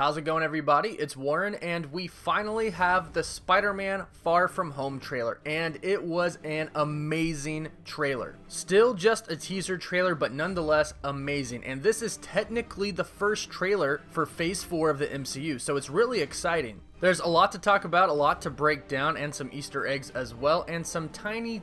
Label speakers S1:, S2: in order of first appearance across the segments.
S1: How's it going, everybody? It's Warren, and we finally have the Spider-Man Far From Home trailer, and it was an amazing trailer. Still just a teaser trailer, but nonetheless amazing, and this is technically the first trailer for Phase 4 of the MCU, so it's really exciting. There's a lot to talk about, a lot to break down, and some Easter eggs as well, and some tiny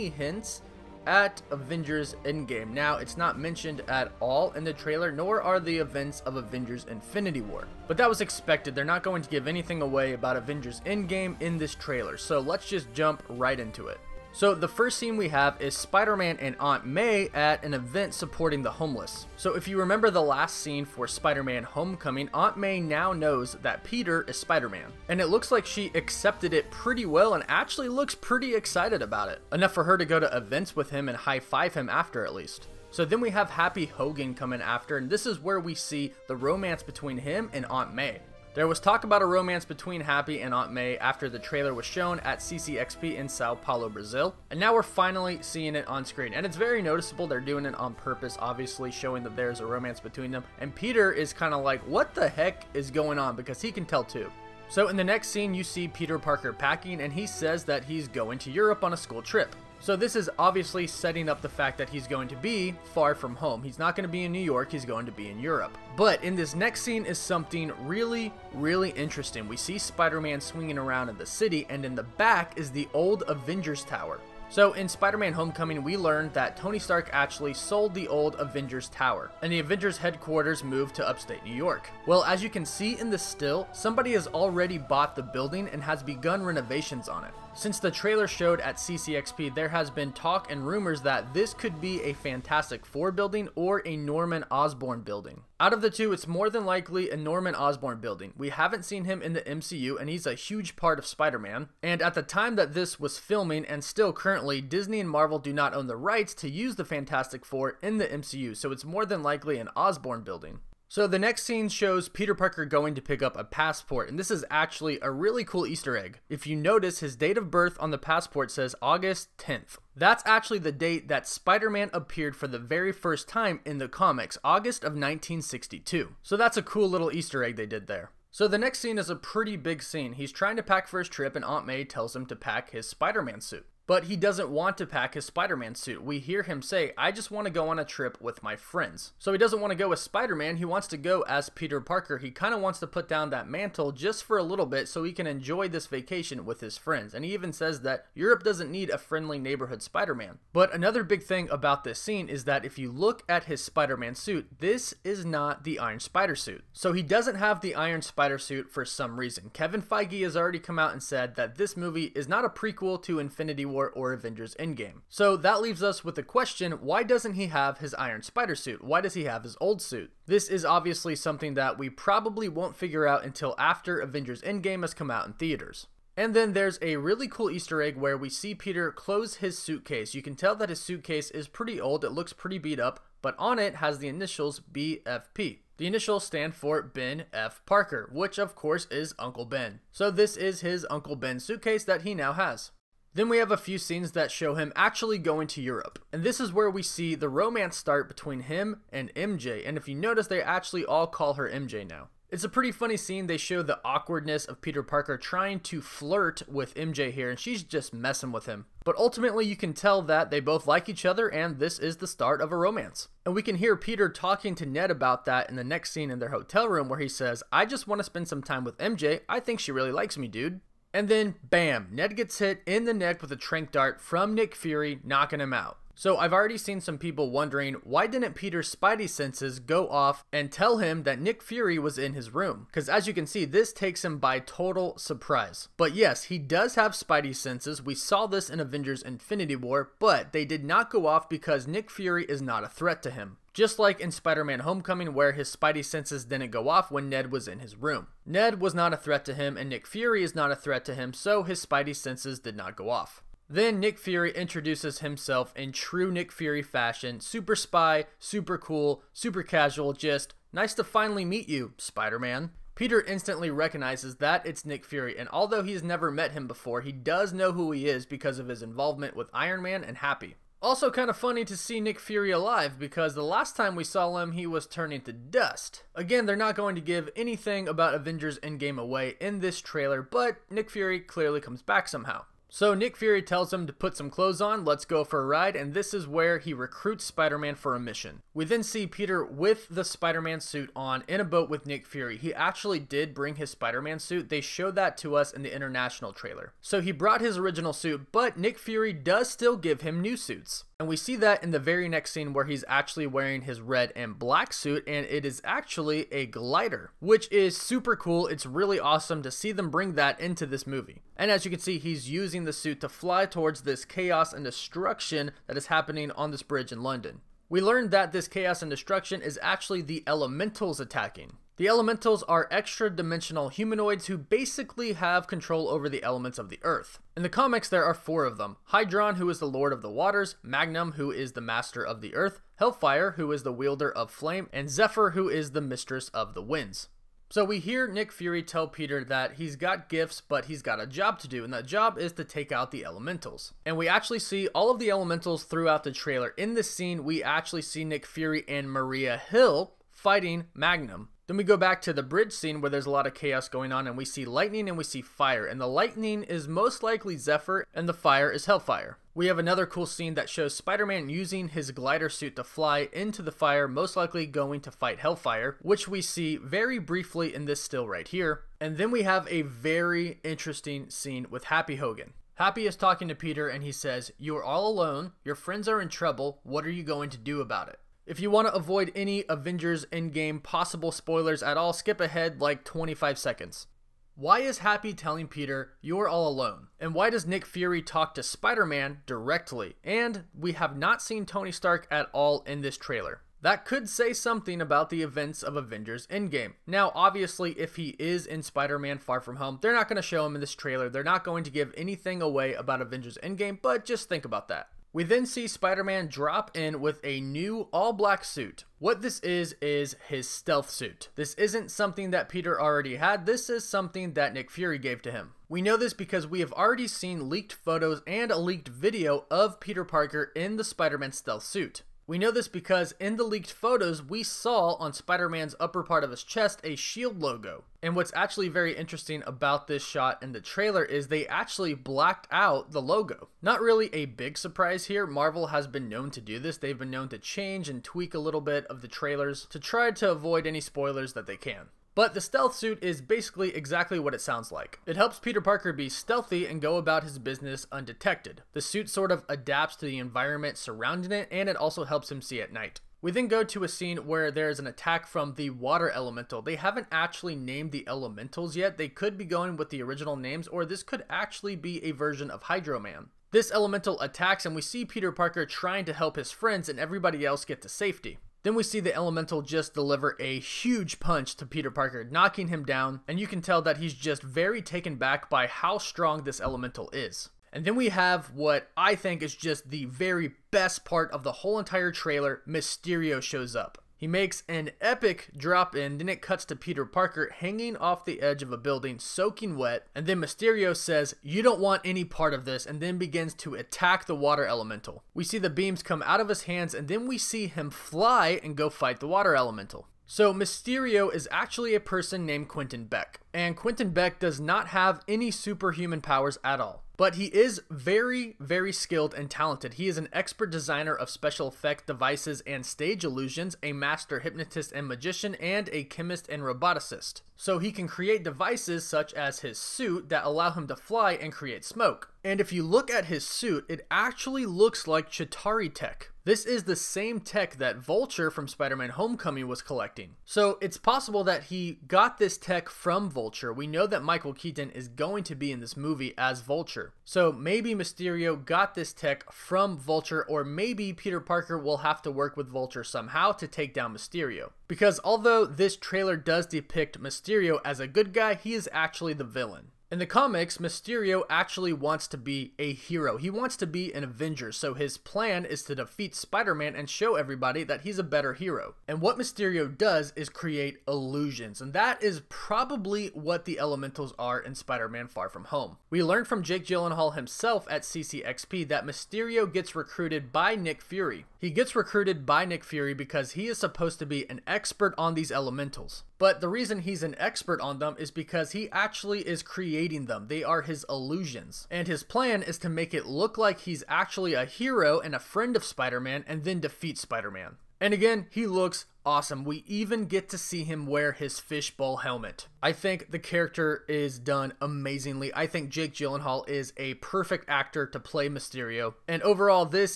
S1: hints at Avengers Endgame. Now, it's not mentioned at all in the trailer, nor are the events of Avengers Infinity War. But that was expected. They're not going to give anything away about Avengers Endgame in this trailer, so let's just jump right into it. So the first scene we have is Spider-Man and Aunt May at an event supporting the homeless. So if you remember the last scene for Spider-Man Homecoming, Aunt May now knows that Peter is Spider-Man. And it looks like she accepted it pretty well and actually looks pretty excited about it. Enough for her to go to events with him and high-five him after at least. So then we have Happy Hogan coming after, and this is where we see the romance between him and Aunt May. There was talk about a romance between Happy and Aunt May after the trailer was shown at CCXP in Sao Paulo, Brazil, and now we're finally seeing it on screen, and it's very noticeable. They're doing it on purpose, obviously showing that there's a romance between them, and Peter is kind of like, what the heck is going on, because he can tell too. So in the next scene, you see Peter Parker packing, and he says that he's going to Europe on a school trip. So this is obviously setting up the fact that he's going to be far from home. He's not going to be in New York, he's going to be in Europe. But in this next scene is something really interesting. We see Spider-Man swinging around in the city, and in the back is the old Avengers Tower. So in Spider-Man Homecoming, we learned that Tony Stark actually sold the old Avengers Tower, and the Avengers headquarters moved to upstate New York. Well, as you can see in the still, somebody has already bought the building and has begun renovations on it. Since the trailer showed at CCXP, there has been talk and rumors that this could be a Fantastic Four building or a Norman Osborn building. Out of the two, it's more than likely a Norman Osborn building. We haven't seen him in the MCU, and he's a huge part of Spider-Man. And at the time that this was filming, and still currently, Disney and Marvel do not own the rights to use the Fantastic Four in the MCU, so it's more than likely an Osborn building. So the next scene shows Peter Parker going to pick up a passport, and this is actually a really cool Easter egg. If you notice, his date of birth on the passport says August 10th. That's actually the date that Spider-Man appeared for the very first time in the comics, August of 1962. So that's a cool little Easter egg they did there. So the next scene is a pretty big scene. He's trying to pack for his trip, and Aunt May tells him to pack his Spider-Man suit. But he doesn't want to pack his Spider-Man suit. We hear him say, I just want to go on a trip with my friends. So he doesn't want to go as Spider-Man, he wants to go as Peter Parker. He kind of wants to put down that mantle just for a little bit so he can enjoy this vacation with his friends. And he even says that Europe doesn't need a friendly neighborhood Spider-Man. But another big thing about this scene is that if you look at his Spider-Man suit, this is not the Iron Spider suit. So he doesn't have the Iron Spider suit for some reason. Kevin Feige has already come out and said that this movie is not a prequel to Infinity War or Avengers Endgame. So that leaves us with the question, why doesn't he have his Iron Spider suit? Why does he have his old suit? This is obviously something that we probably won't figure out until after Avengers Endgame has come out in theaters. And then there's a really cool Easter egg where we see Peter close his suitcase. You can tell that his suitcase is pretty old, it looks pretty beat up, but on it has the initials BFP. The initials stand for Ben F. Parker, which of course is Uncle Ben. So this is his Uncle Ben suitcase that he now has. Then we have a few scenes that show him actually going to Europe. And this is where we see the romance start between him and MJ. And if you notice, they actually all call her MJ now. It's a pretty funny scene. They show the awkwardness of Peter Parker trying to flirt with MJ here, and she's just messing with him. But ultimately, you can tell that they both like each other, and this is the start of a romance. And we can hear Peter talking to Ned about that in the next scene in their hotel room, where he says, I just want to spend some time with MJ. I think she really likes me, dude. And then, bam, Ned gets hit in the neck with a tranq dart from Nick Fury, knocking him out. So I've already seen some people wondering, why didn't Peter's Spidey senses go off and tell him that Nick Fury was in his room? Because as you can see, this takes him by total surprise. But yes, he does have Spidey senses. We saw this in Avengers Infinity War, but they did not go off because Nick Fury is not a threat to him. Just like in Spider-Man Homecoming, where his Spidey senses didn't go off when Ned was in his room. Ned was not a threat to him, and Nick Fury is not a threat to him, so his Spidey senses did not go off. Then Nick Fury introduces himself in true Nick Fury fashion, super spy, super cool, super casual, just, nice to finally meet you, Spider-Man. Peter instantly recognizes that it's Nick Fury, and although he's never met him before, he does know who he is because of his involvement with Iron Man and Happy. Also kind of funny to see Nick Fury alive, because the last time we saw him, he was turning to dust. Again, they're not going to give anything about Avengers Endgame away in this trailer, but Nick Fury clearly comes back somehow. So Nick Fury tells him to put some clothes on, let's go for a ride, and this is where he recruits Spider-Man for a mission. We then see Peter with the Spider-Man suit on in a boat with Nick Fury. He actually did bring his Spider-Man suit. They showed that to us in the international trailer. So he brought his original suit, but Nick Fury does still give him new suits. And we see that in the very next scene where he's actually wearing his red and black suit, and it is actually a glider, which is super cool. It's really awesome to see them bring that into this movie. And as you can see, he's using the suit to fly towards this chaos and destruction that is happening on this bridge in London. We learned that this chaos and destruction is actually the elementals attacking. The elementals are extra-dimensional humanoids who basically have control over the elements of the earth. In the comics, there are 4 of them. Hydron, who is the Lord of the Waters, Magnum, who is the Master of the Earth, Hellfire, who is the Wielder of Flame, and Zephyr, who is the Mistress of the Winds. So we hear Nick Fury tell Peter that he's got gifts, but he's got a job to do, and that job is to take out the elementals. And we actually see all of the elementals throughout the trailer. In this scene, we actually see Nick Fury and Maria Hill fighting Magnum. Then we go back to the bridge scene where there's a lot of chaos going on, and we see lightning and we see fire, and the lightning is most likely Zephyr and the fire is Hellfire. We have another cool scene that shows Spider-Man using his glider suit to fly into the fire, most likely going to fight Hellfire, which we see very briefly in this still right here. And then we have a very interesting scene with Happy Hogan. Happy is talking to Peter and he says, "You are all alone, your friends are in trouble, what are you going to do about it?" If you want to avoid any Avengers Endgame possible spoilers at all, skip ahead like 25 seconds. Why is Happy telling Peter, "You're all alone"? And why does Nick Fury talk to Spider-Man directly? And we have not seen Tony Stark at all in this trailer. That could say something about the events of Avengers Endgame. Now, obviously, if he is in Spider-Man Far From Home, they're not going to show him in this trailer. They're not going to give anything away about Avengers Endgame, but just think about that. We then see Spider-Man drop in with a new all-black suit. What this is his stealth suit. This isn't something that Peter already had, this is something that Nick Fury gave to him. We know this because we have already seen leaked photos and a leaked video of Peter Parker in the Spider-Man stealth suit. We know this because in the leaked photos, we saw on Spider-Man's upper part of his chest a SHIELD logo. And what's actually very interesting about this shot in the trailer is they actually blacked out the logo. Not really a big surprise here. Marvel has been known to do this. They've been known to change and tweak a little bit of the trailers to try to avoid any spoilers that they can. But the stealth suit is basically exactly what it sounds like. It helps Peter Parker be stealthy and go about his business undetected. The suit sort of adapts to the environment surrounding it, and it also helps him see at night. We then go to a scene where there's an attack from the water elemental. They haven't actually named the elementals yet. They could be going with the original names, or this could actually be a version of Hydro Man. This elemental attacks and we see Peter Parker trying to help his friends and everybody else get to safety. Then we see the elemental just deliver a huge punch to Peter Parker, knocking him down, and you can tell that he's just very taken back by how strong this elemental is. And then we have what I think is just the very best part of the whole entire trailer. Mysterio shows up. He makes an epic drop in, then it cuts to Peter Parker hanging off the edge of a building soaking wet, and then Mysterio says, "You don't want any part of this," and then begins to attack the water elemental. We see the beams come out of his hands, and then we see him fly and go fight the water elemental. So Mysterio is actually a person named Quentin Beck, and Quentin Beck does not have any superhuman powers at all. But he is very, very skilled and talented. He is an expert designer of special effect devices and stage illusions, a master hypnotist and magician, and a chemist and roboticist. So he can create devices such as his suit that allow him to fly and create smoke. And if you look at his suit, it actually looks like Chitauri tech. This is the same tech that Vulture from Spider-Man Homecoming was collecting. So it's possible that he got this tech from Vulture. We know that Michael Keaton is going to be in this movie as Vulture. So maybe Mysterio got this tech from Vulture, or maybe Peter Parker will have to work with Vulture somehow to take down Mysterio. Because although this trailer does depict Mysterio as a good guy, he is actually the villain. In the comics, Mysterio actually wants to be a hero. He wants to be an Avenger, so his plan is to defeat Spider-Man and show everybody that he's a better hero. And what Mysterio does is create illusions, and that is probably what the Elementals are in Spider-Man Far From Home. We learned from Jake Gyllenhaal himself at CCXP that Mysterio gets recruited by Nick Fury. He gets recruited by Nick Fury because he is supposed to be an expert on these Elementals. But the reason he's an expert on them is because he actually is creating them. They are his illusions. And his plan is to make it look like he's actually a hero and a friend of Spider-Man and then defeat Spider-Man. And again, he looks awesome. We even get to see him wear his fishbowl helmet. I think the character is done amazingly. I think Jake Gyllenhaal is a perfect actor to play Mysterio. And overall, this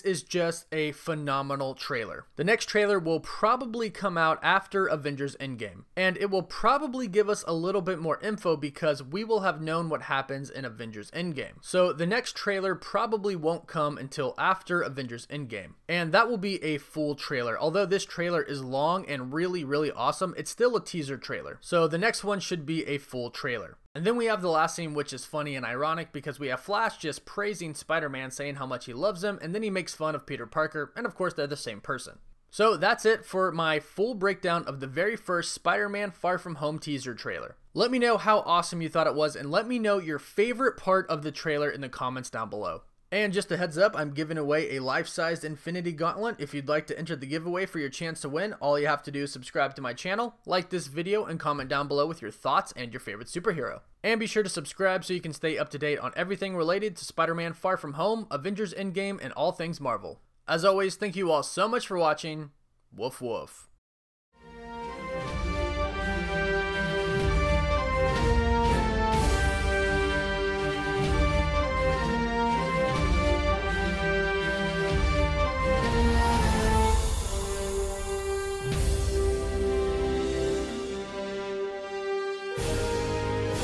S1: is just a phenomenal trailer. The next trailer will probably come out after Avengers Endgame. And it will probably give us a little bit more info because we will have known what happens in Avengers Endgame. So the next trailer probably won't come until after Avengers Endgame. And that will be a full trailer. Although this trailer is long and really awesome, it's still a teaser trailer. So the next one should be a full trailer. And then we have the last scene, which is funny and ironic because we have Flash just praising Spider-Man, saying how much he loves him, and then he makes fun of Peter Parker, and of course they're the same person. So that's it for my full breakdown of the very first Spider-Man Far From Home teaser trailer. Let me know how awesome you thought it was, and let me know your favorite part of the trailer in the comments down below. And just a heads up, I'm giving away a life-sized Infinity Gauntlet. If you'd like to enter the giveaway for your chance to win, all you have to do is subscribe to my channel, like this video, and comment down below with your thoughts and your favorite superhero. And be sure to subscribe so you can stay up to date on everything related to Spider-Man Far From Home, Avengers Endgame, and all things Marvel. As always, thank you all so much for watching. Woof woof.